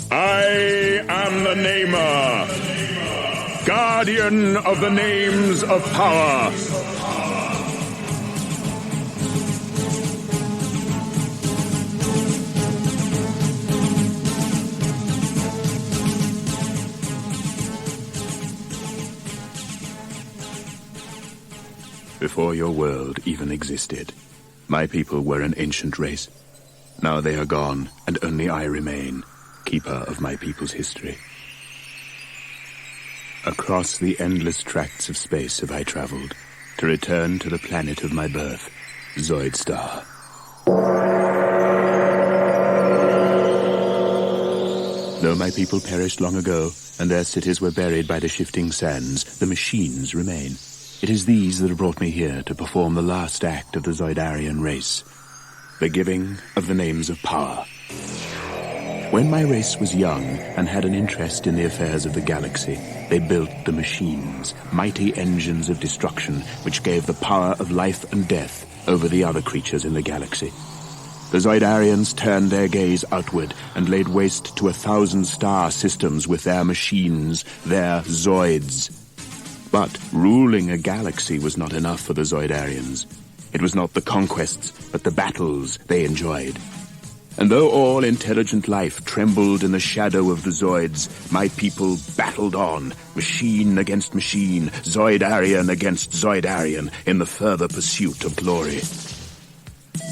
I am the Namer, guardian of the names of power. Before your world even existed, my people were an ancient race. Now they are gone, and only I remain, keeper of my people's history. Across the endless tracts of space have I traveled, to return to the planet of my birth, Zoidstar. Though my people perished long ago, and their cities were buried by the shifting sands, the machines remain. It is these that have brought me here to perform the last act of the Zoidarian race, the giving of the names of power. When my race was young and had an interest in the affairs of the galaxy, they built the machines, mighty engines of destruction which gave the power of life and death over the other creatures in the galaxy. The Zoidarians turned their gaze outward and laid waste to 1,000 star systems with their machines, their Zoids. But ruling a galaxy was not enough for the Zoidarians. It was not the conquests, but the battles they enjoyed. And though all intelligent life trembled in the shadow of the Zoids, my people battled on, machine against machine, Zoidarian against Zoidarian, in the further pursuit of glory.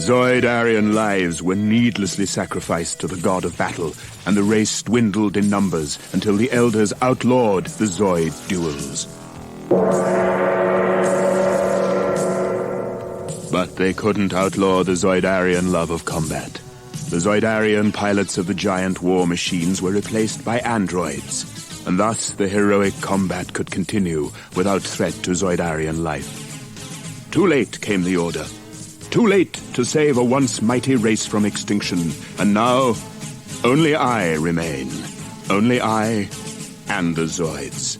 Zoidarian lives were needlessly sacrificed to the god of battle, and the race dwindled in numbers until the elders outlawed the Zoid duels. But they couldn't outlaw the Zoidarian love of combat. The Zoidarian pilots of the giant war machines were replaced by androids, and thus the heroic combat could continue without threat to Zoidarian life. Too late came the order. Too late to save a once mighty race from extinction, and now only I remain. Only I and the Zoids.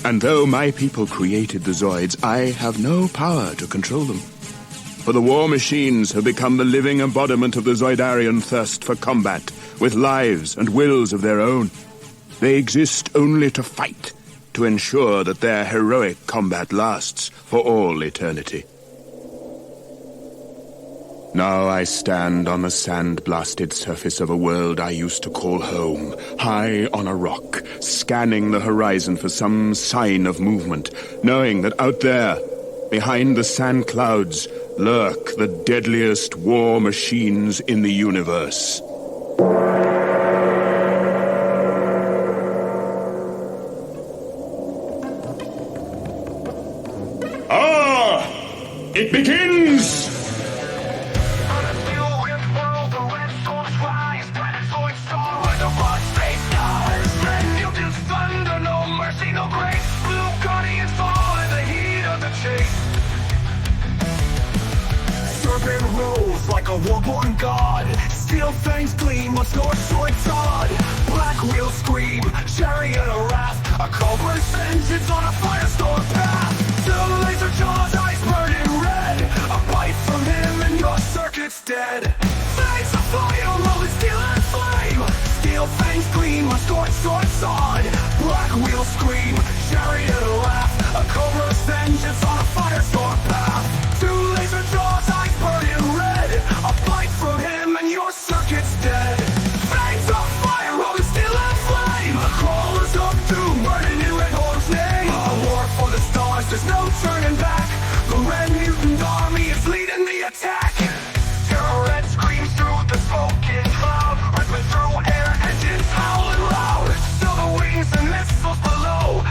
And though my people created the Zoids, I have no power to control them. For the war machines have become the living embodiment of the Zoidarian thirst for combat, with lives and wills of their own. They exist only to fight, to ensure that their heroic combat lasts for all eternity. Now I stand on the sand-blasted surface of a world I used to call home, high on a rock, scanning the horizon for some sign of movement, knowing that out there, behind the sand clouds, lurk the deadliest war machines in the universe. It begins! Serpent rose like a war-born god. Steel fangs gleam on Zoidstar. Black wheels scream, chariot of wrath. A cobra's vengeance on a firestorm path. Two laser jaws, eyes burning red. A bite from him and your circuit's dead. Fangs of fire, rolling steel and flame. Steel fangs gleam on Zoidstar. Black wheels scream, chariot of wrath. A cobra's vengeance on a firestorm path. Two laser jaws, eyes burning red. A bite from him and your circuit's dead. Fangs of fire, rolling steel and flame. The crawlers of doom, burning in Red Horn's name. A war for the stars, there's no turning back. The Red Mutant Army is leading the attack. Terrared screams through the smoking cloud, ripping through air engines howling loud. Silver wings and missiles below.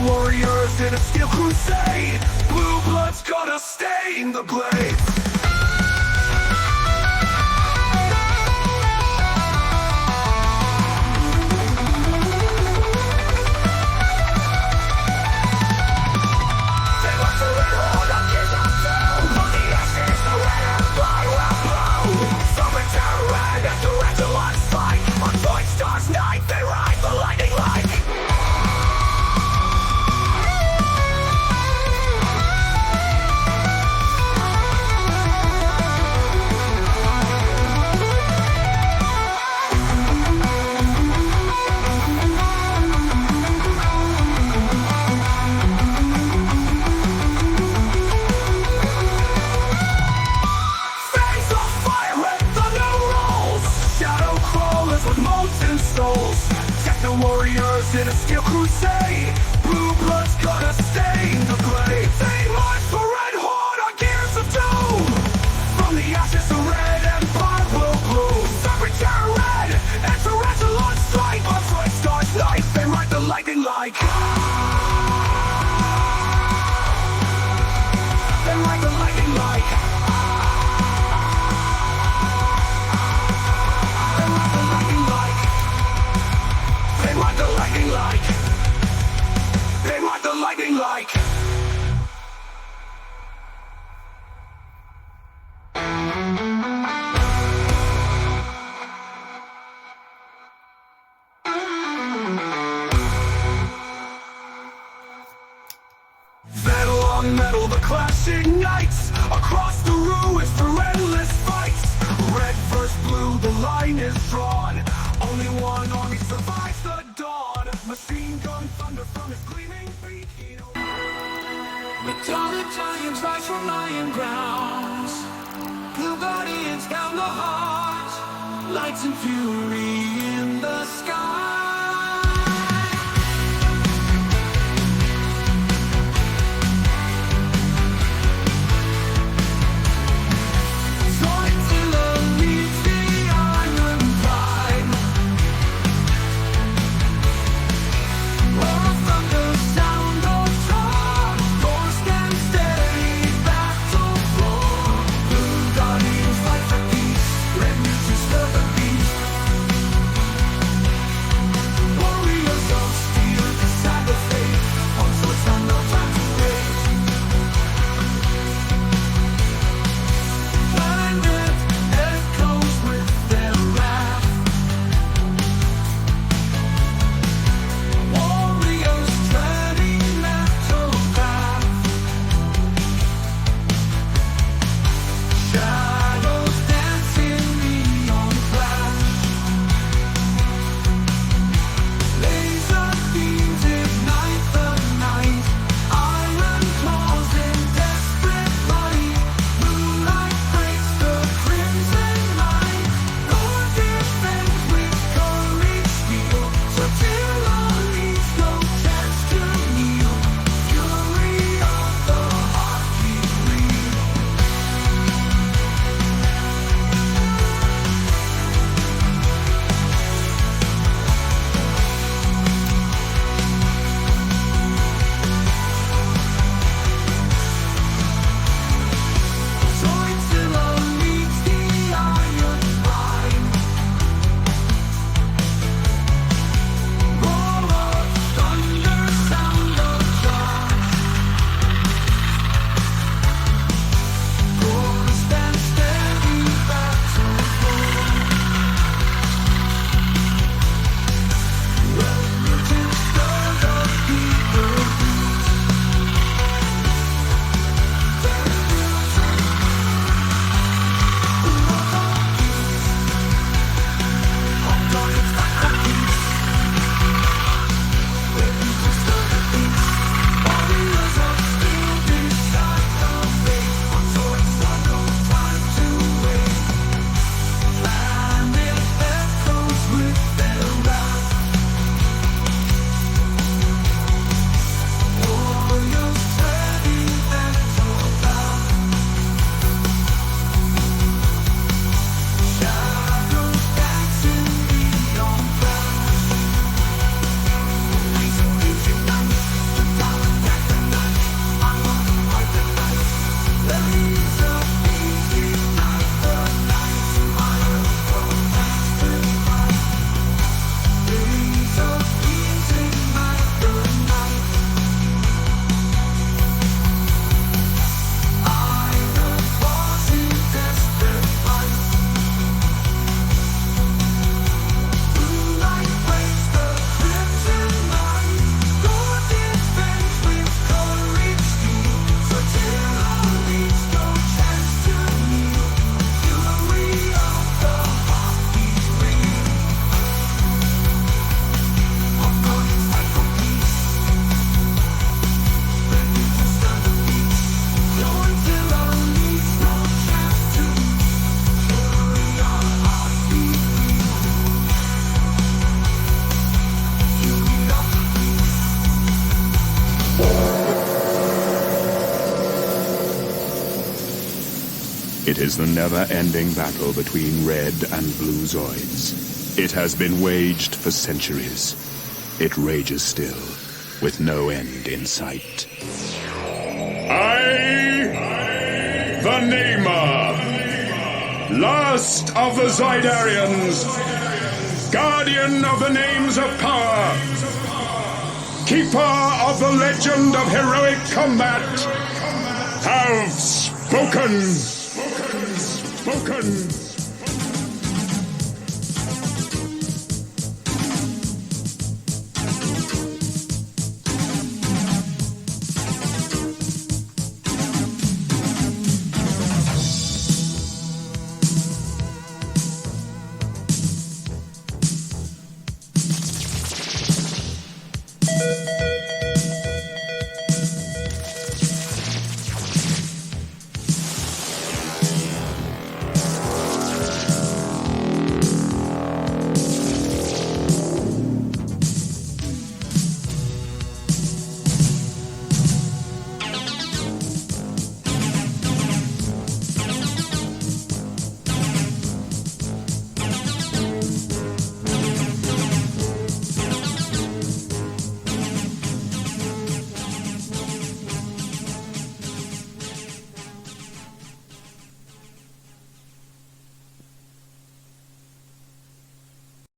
warriors in a steel crusade. Blue blood's gonna stain the blades. Serpent, Terrared, and Tarantulon fight. On Zoidstar's night, they ride the lightning like. Warriors in a steel crusade. Blue blood's gonna stain the blade. They march for red horde on gears of doom. From the ashes the red empire will bloom. Serpent, Terrared, and Tarantulon strike. On Zoidstar's night, they ride the lightning like. They ride the lightning like. They ride the lightning like. They ride the lightning like. Metal on metal, the clash ignites. Across the ruins through endless fights. Red versus blue, the line is drawn. Only one army survives the dawn. Machine gun thunder from his gleaming beak. Metallic giants rise from lion grounds. Blue guardians down the heart. Lights and fury in the sky. It is the never-ending battle between red and blue Zoids. It has been waged for centuries. It rages still, with no end in sight. I, the Namer, last of the Zoidarians, guardian of the names of power, keeper of the legend of heroic combat, have spoken.